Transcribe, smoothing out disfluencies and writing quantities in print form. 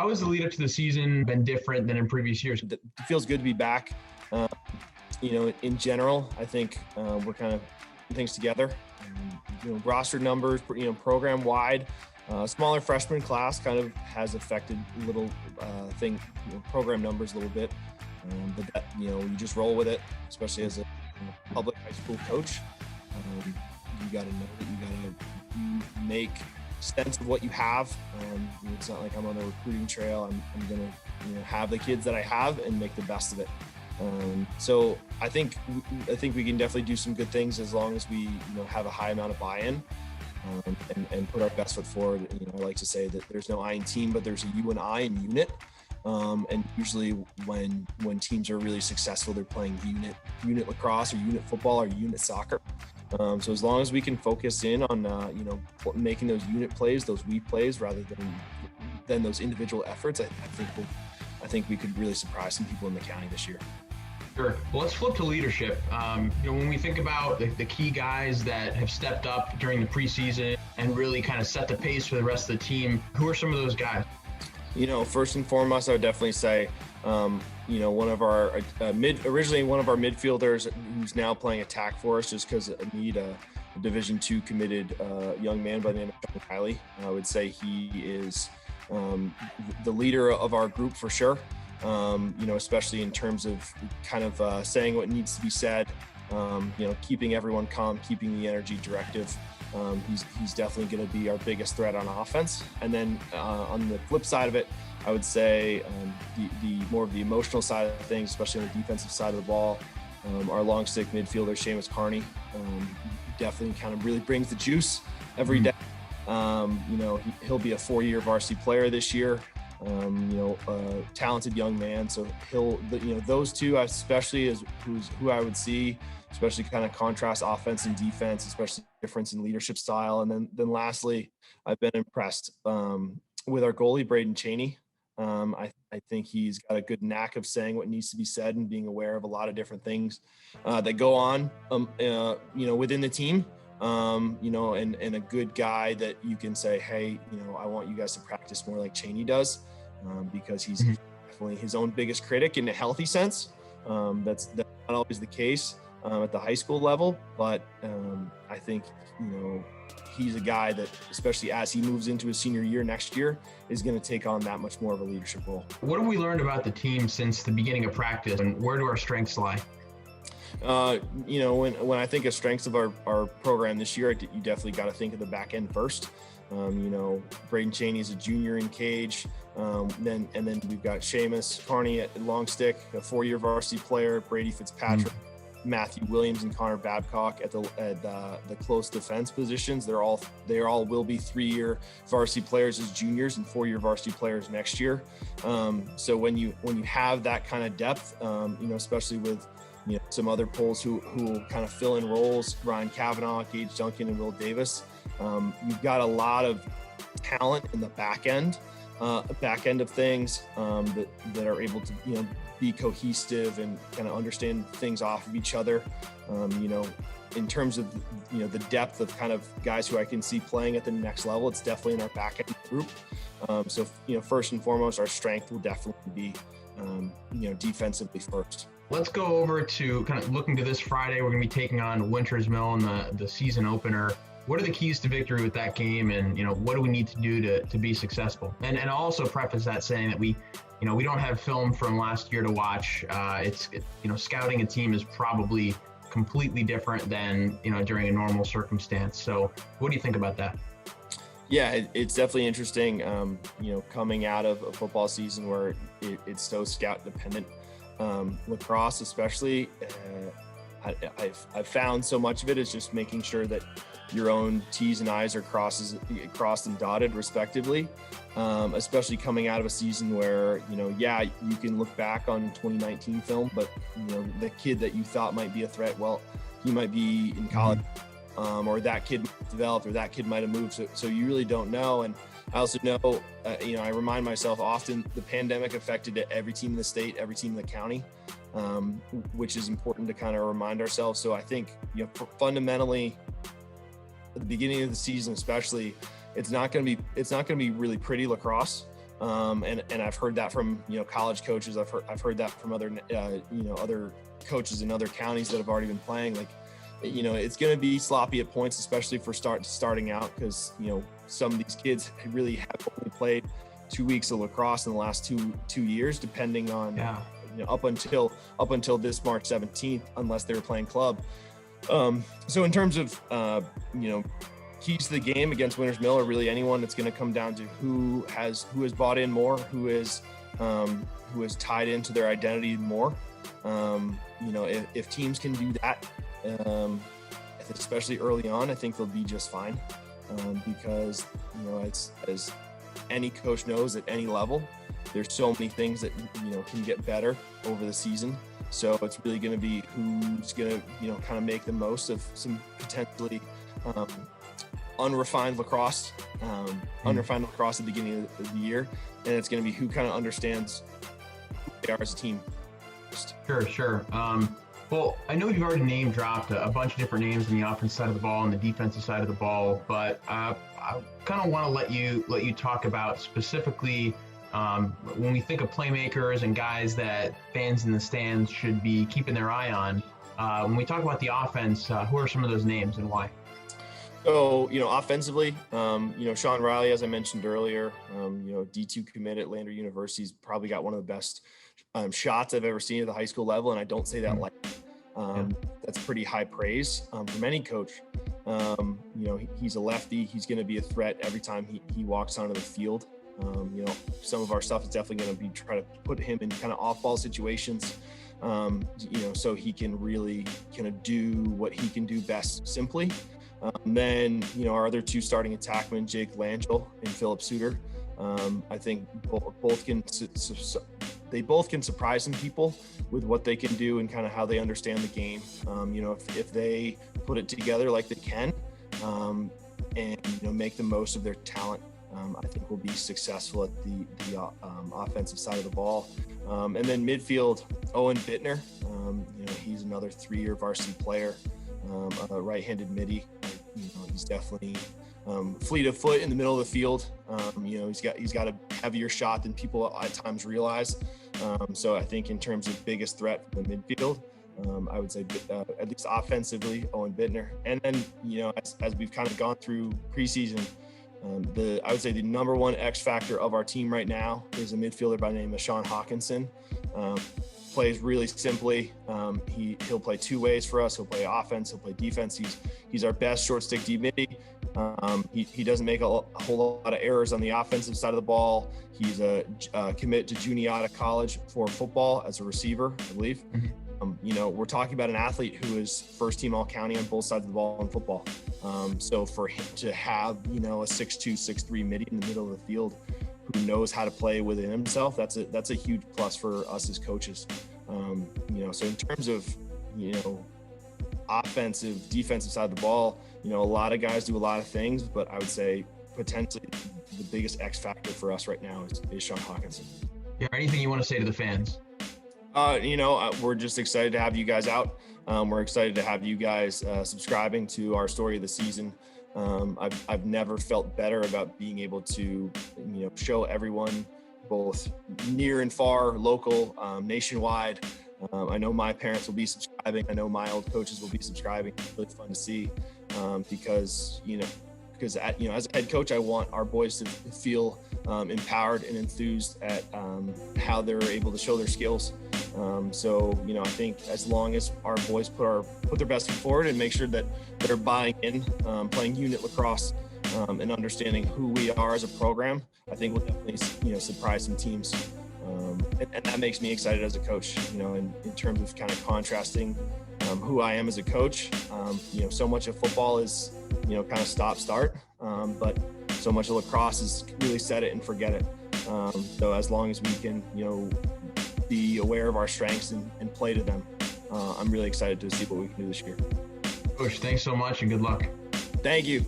How has the lead up to the season been different than in previous years? It feels good to be back. In general, I think we're kind of putting things together. Roster numbers, program wide. Smaller freshman class kind of has affected a little program numbers a little bit. But that, you just roll with it, especially as a public high school coach. You got to know that you got to make sense of what you have. It's not like I'm on a recruiting trail. I'm going to have the kids that I have and make the best of it. So I think we can definitely do some good things as long as we have a high amount of buy-in and put our best foot forward. I like to say that there's no I in team, but there's a you and I in unit. And usually when teams are really successful, they're playing unit lacrosse or unit football or unit soccer. So as long as we can focus in on making those unit plays, those we plays, rather than those individual efforts, I think we could really surprise some people in the county this year. Sure. Well, let's flip to leadership. When we think about the key guys that have stepped up during the preseason and really kind of set the pace for the rest of the team, who are some of those guys? First and foremost, I would definitely say, one of our originally one of our midfielders who's now playing attack for us just because I need a Division II committed young man by the name of Sean Riley. I would say he is the leader of our group for sure. Especially in terms of kind of saying what needs to be said, keeping everyone calm, keeping the energy directive. He's definitely going to be our biggest threat on offense. And then on the flip side of it, I would say the more of the emotional side of things, especially on the defensive side of the ball, our long stick midfielder, Seamus Carney, definitely kind of really brings the juice every day. He'll be a 4-year varsity player this year. Talented young man. So those two, especially is who I would see, especially kind of contrast offense and defense, especially difference in leadership style. And then lastly, I've been impressed with our goalie, Braden Cheney. I think he's got a good knack of saying what needs to be said and being aware of a lot of different things that go on, within the team. And a good guy that you can say, hey, I want you guys to practice more like Cheney does, because he's definitely his own biggest critic in a healthy sense. That's not always the case at the high school level, but I think, he's a guy that, especially as he moves into his senior year next year, is going to take on that much more of a leadership role. What have we learned about the team since the beginning of practice, and where do our strengths lie? When I think of strengths of our program this year, you definitely got to think of the back end first. Braden Cheney is a junior in cage. Then we've got Seamus Carney at long stick, a 4-year varsity player, Brady Fitzpatrick, Matthew Williams and Connor Babcock at the close defense positions. They all will be 3-year varsity players as juniors and 4-year varsity players next year. So when you have that kind of depth, especially with some other polls who will kind of fill in roles, Ryan Kavanaugh, Gage Duncan, and Will Davis. You've got a lot of talent in the back end of things that are able to be cohesive and kind of understand things off of each other. In terms of the depth of kind of guys who I can see playing at the next level, it's definitely in our back end group. So first and foremost, our strength will definitely be defensively first. Let's go over to kind of looking to this Friday. We're going to be taking on Winters Mill in the season opener. What are the keys to victory with that game, and what do we need to do to be successful? And I'll also preface that saying that we don't have film from last year to watch. Scouting a team is probably completely different than during a normal circumstance. So what do you think about that? Yeah, it's definitely interesting. Coming out of a football season where it's so scout dependent. Lacrosse especially, I've found so much of it is just making sure that your own T's and I's are crossed and dotted respectively, especially coming out of a season where, you can look back on 2019 film, but, the kid that you thought might be a threat, well, he might be in college, or that kid developed, or that kid might have moved. So you really don't know. And I also know, I remind myself often the pandemic affected every team in the state, every team in the county, which is important to kind of remind ourselves. So I think, fundamentally, at the beginning of the season, especially, it's not going to be really pretty lacrosse. And I've heard that from, college coaches. I've heard that from other, other coaches in other counties that have already been playing. Like, it's going to be sloppy at points, especially for starting out, because, some of these kids really have only played 2 weeks of lacrosse in the last two years, depending on, up until this March 17th, unless they were playing club. So in terms of, keys to the game against Winters Mill, or really anyone, it's going to come down to who has bought in more, who has tied into their identity more. If teams can do that, especially early on, I think they'll be just fine. Because, as any coach knows at any level, there's so many things that, can get better over the season. So it's really going to be who's going to, kind of make the most of some potentially unrefined lacrosse at the beginning of the year. And it's going to be who kind of understands who they are as a team. Sure. Well, I know you've already name dropped a bunch of different names on the offensive side of the ball and the defensive side of the ball, but I kind of want to let you talk about specifically when we think of playmakers and guys that fans in the stands should be keeping their eye on. When we talk about the offense, who are some of those names and why? So, offensively, Sean Riley, as I mentioned earlier, D2 commit at Lander University's probably got one of the best shots I've ever seen at the high school level. And I don't say that lightly. That's pretty high praise from any coach. He's a lefty. He's going to be a threat every time he walks onto the field. Some of our stuff is definitely going to be try to put him in kind of off-ball situations, so he can really kind of do what he can do best simply. Then, our other two starting attackmen, Jake Langell and Philip Suter, I think both can surprise some people with what they can do and kind of how they understand the game. If they put it together like they can, and make the most of their talent, I think we'll be successful at the offensive side of the ball. And then midfield, Owen Bittner, he's another 3-year varsity player, a right-handed midi. He's definitely fleet of foot in the middle of the field. He's got a heavier shot than people at times realize. So I think in terms of biggest threat for the midfield, I would say at least offensively, Owen Bittner. And then, as we've kind of gone through preseason, I would say the number one X factor of our team right now is a midfielder by the name of Sean Hawkinson. Plays really simply. He'll play two ways for us. He'll play offense. He'll play defense. He's our best short stick D midi. He doesn't make a whole lot of errors on the offensive side of the ball. He's a commit to Juniata College for football as a receiver, I believe. We're talking about an athlete who is first team all county on both sides of the ball in football. So for him to have, a 6'2", 6'3" midi in the middle of the field who knows how to play within himself, that's a huge plus for us as coaches. So in terms of, offensive, defensive side of the ball, a lot of guys do a lot of things, but I would say potentially the biggest X factor for us right now is Sean Hawkinson. Yeah. Anything you want to say to the fans? We're just excited to have you guys out. We're excited to have you guys subscribing to our story of the season. I've never felt better about being able to, show everyone, both near and far, local, nationwide. I know my parents will be subscribing. I know my old coaches will be subscribing. It's really fun to see because as a head coach, I want our boys to feel empowered and enthused at how they're able to show their skills. I think as long as our boys put their best foot forward and make sure that they're buying in, playing unit lacrosse, and understanding who we are as a program, I think we'll definitely, surprise some teams. And that makes me excited as a coach, in terms of kind of contrasting who I am as a coach. So much of football is, kind of stop-start, but so much of lacrosse is really set it and forget it. So as long as we can, be aware of our strengths and play to them, I'm really excited to see what we can do this year. Coach, thanks so much and good luck. Thank you.